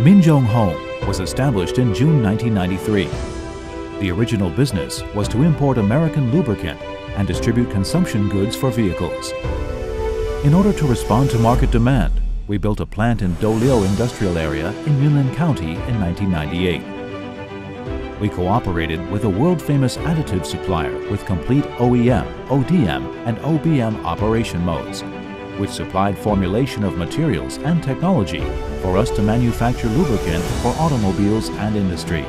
Jung Hong was established in June 1993. The original business was to import American lubricant and distribute consumption goods for vehicles. In order to respond to market demand, we built a plant in Doliu industrial area in Yunnan County in 1998. We cooperated with a world-famous additive supplier with complete OEM, ODM, and OBM operation modes, which supplied formulation of materials and technology for us to manufacture lubricant for automobiles and industry.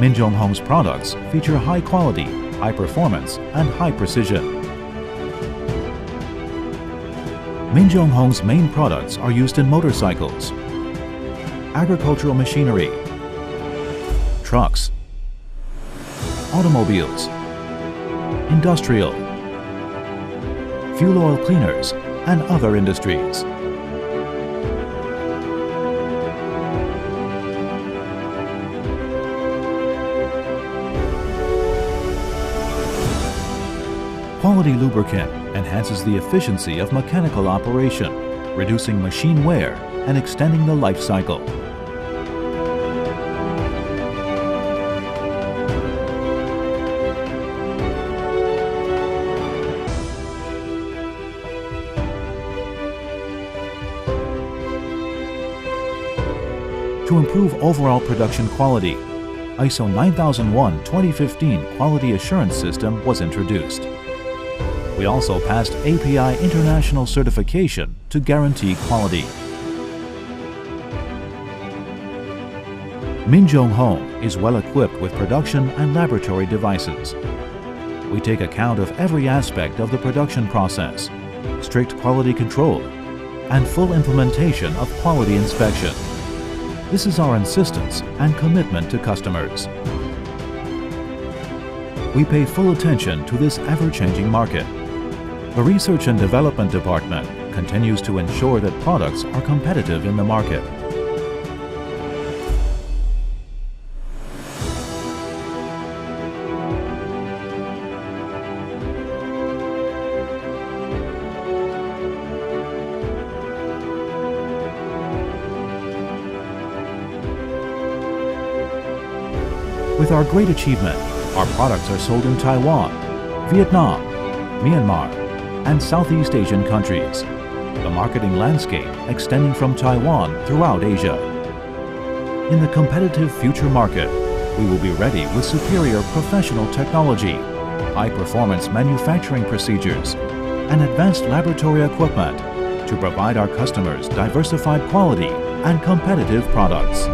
Jung Hong's products feature high quality, high performance, and high precision. Jung Hong's main products are used in motorcycles, agricultural machinery, trucks, automobiles, industrial, fuel oil cleaners, and other industries. Quality lubricant enhances the efficiency of mechanical operation, reducing machine wear and extending the life cycle. To improve overall production quality, ISO 9001:2015 Quality Assurance System was introduced. We also passed API International Certification to guarantee quality. Jung Hong is well equipped with production and laboratory devices. We take account of every aspect of the production process, strict quality control, and full implementation of quality inspection. This is our insistence and commitment to customers. We pay full attention to this ever-changing market. The Research and Development Department continues to ensure that products are competitive in the market. With our great achievement, our products are sold in Taiwan, Vietnam, Myanmar, and Southeast Asian countries, the marketing landscape extending from Taiwan throughout Asia. In the competitive future market, we will be ready with superior professional technology, high-performance manufacturing procedures, and advanced laboratory equipment to provide our customers diversified quality and competitive products.